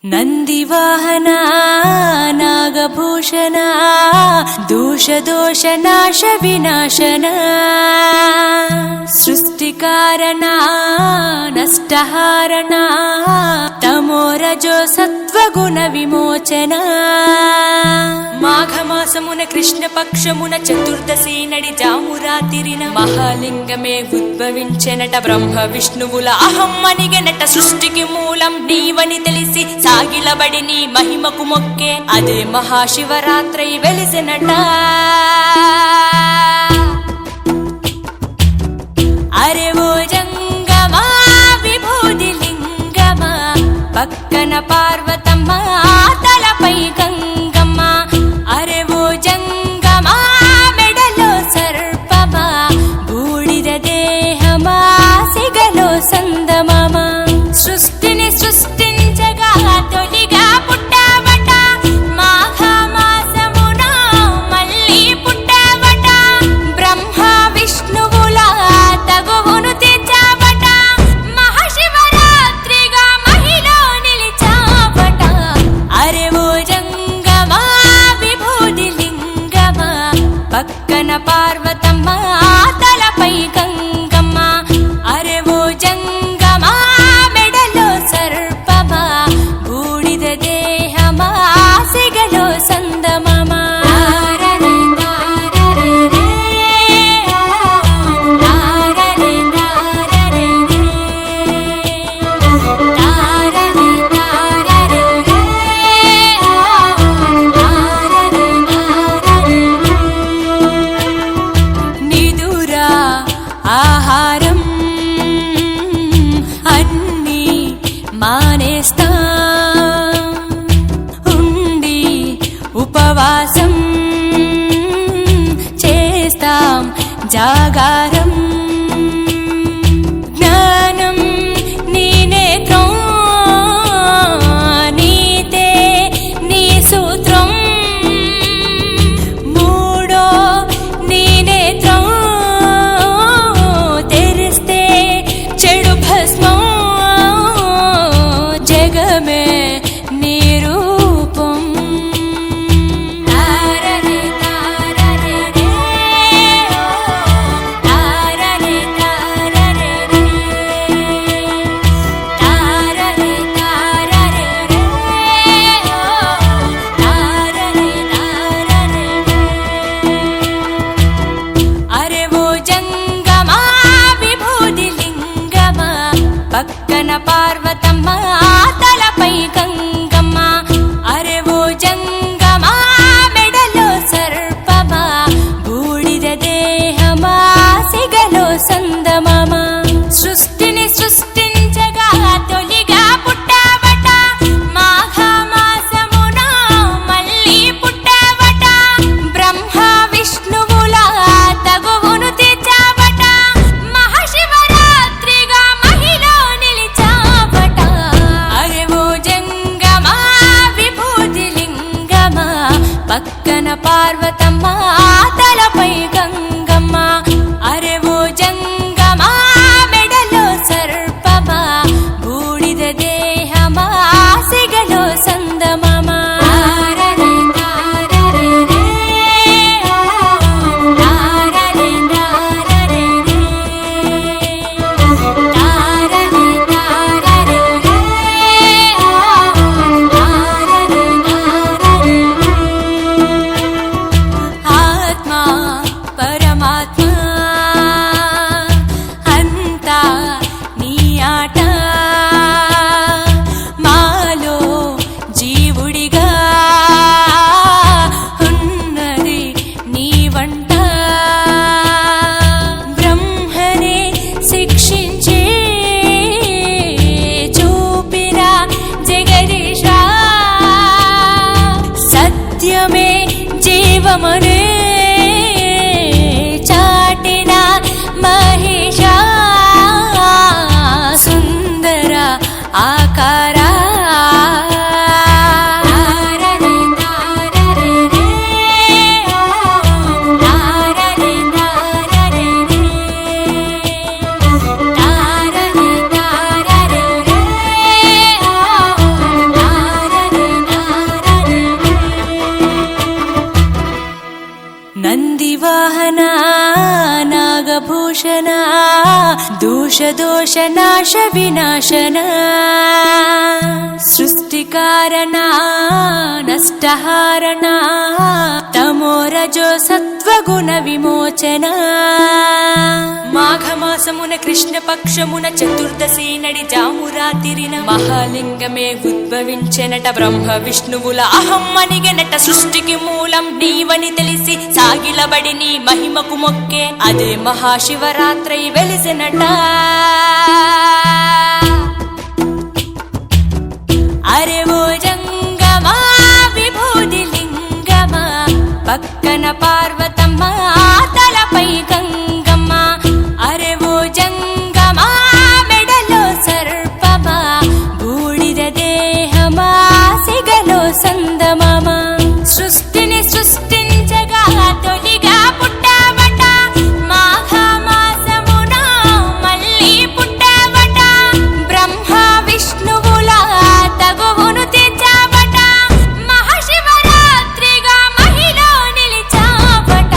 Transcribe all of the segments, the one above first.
ನಂದಿವಾಹನ ನಾಗಭೂಷಣ ದೋಷ ನಾಶ ವಿನಾಶನ ಸೃಷ್ಟಿಕಾರಣ ನಷ್ಟಹಾರಣ తమోరజో సత్వగుణ విమోచన మాఘమాసమున కృష్ణపక్షమున చతుర్దశి నడి జామురాతిరిన మహాలింగమే ఉద్భవించెనట. బ్రహ్మ విష్ణువుల అహం అనిగెనట. సృష్టికి మూలం నీవని తెలిసి సాగిలబడి నీ మహిమకు మొక్కే అదే మహాశివరాత్రి వెలిసెనట. అరే ఓ జంగమా విభూది లింగమా పక్కన పార్వతమ్మ తలపై గంగమ్మ. అరే ఓ జంగమా మెడలో సర్పమా బూడిద దేహమా సిగలో సందమమ. సృష్టిని సృష్టించగా తొలిగా పుట్టావట. మాఘమాసమున మళ్ళీ పుట్టావట. బ్రహ్మ విష్ణువుల తగువును తెచ్చావట. మహాశివరాత్రిగా మహిలో నిలిచావట. అరే ఓ జంగమా విభూది లింగమా పక్కన పార్వతమ్మ తలపై గంగమ్మ. అరే ఓ జంగమా మెడలో సర్పమా బూడిద దేహమా సిగలో సందమమ. నిదురా ఆహారం అన్నీ మానేస్తా ఉండి ఉపవాసం చేస్తాం జాగారం. జ్ఞానం నీ నేత్రం నీతే నీ సూత్రం. మూడో నీ నేత్రం తెరిస్తే చెడు భస్మం. జగమే నీ రూపం. తారరే తారరే రే ఓ తారరే తారరే రే తారరే తారరే రే ఓ తారరే తారరే రే. అరే ఓ జంగమా విభూది లింగమా పక్కన పార్వతమ్మ తలపై గంగమ్మ. అరే ఓ జంగమా మెడలో సర్పమా బూడిద దేహమా సిగలో సందమమ. సృష్టిని సృష్టించగా తొలిగా పుట్టావట. మాఘమాసమున మళ్ళీ పుట్టావట. బ్రహ్మ విష్ణువుల తగువును తెచ్చావట. మహాశివరాత్రిగా మహిలో నిలిచావట. అరే ఓ జంగమా విభూతి లింగమా పక్కన పార్వతమ్మ తలపై గంగమ్మ. అరే ఓ జంగమా మెడలో సర్పమా బూడిద దేహమా సిగలో సందమమ. తారరే తారరే రే ఓ తారరే తారరే రే తారరే తారరే రే ఓ తారరే తారరే రే. ఆత్మ పరమాత్మ అంతా నీ ఆట. మాలో జీవుడిగా ఉన్నది నీ వంట. బ్రహ్మనే శిక్షించే చూపిన జగదీశ. సత్యమే జీవమనే చాటిన మహేశ. సుందర ఆకారా. తారరే తారరే రే ఓ తారరే తారరే రే తారరే తారరే రే ఓ భూషణ దోష దోష నాశ వినాశన సృష్టికారణ నష్టహారణ తమో రజో సత్వగుణ విమోచన మాఘమాసమున కృష్ణ పక్షమున చతుర్దశి నడి జామురాతిరిన మహాలింగమే ఉద్భవించెనట బ్రహ్మ విష్ణువుల అహం అనిగెనట సృష్టికి మూలం నీవని తెలిసి సాగిలబడి నీ మహిమకు మొక్కే అదే మహాశివరాత్రి వెలిసినట అరే ఓ జంగమా విభూది లింగమా పక్కన పార్వతమ్మ తలపై గంగమ్మ అరే ఓ జంగమా మెడలో సర్పమా బూడిద దేహమా సిగలో సందమమా సృష్టిని సృష్టించగా తొలిగా పుట్టావట మాఘమాసమున మళ్ళీ పుట్టావట బ్రహ్మ విష్ణువుల తగువును తెచ్చావట మహాశివరాత్రిగా మహిలో నిలిచావట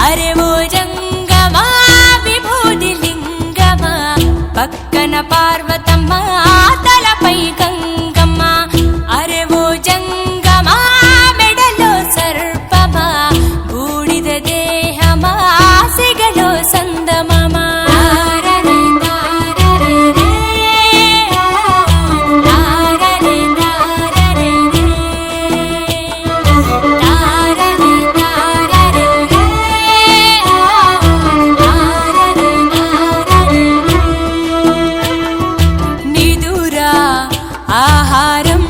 అరే ఓ జంగమా విభూది లింగమా పక్కన పార్వతమ్మ తలపై గంగమ్మ అరే ఓ జంగమా మెడలో సర్పమా బూడిద దేహమా సిగలో సందమమా నిదురా ఆహారం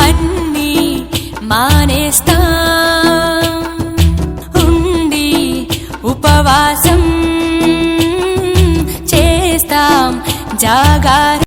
అన్నీ మానేస్తా ఉండి ఉపవాసం చేస్తాం జాగారం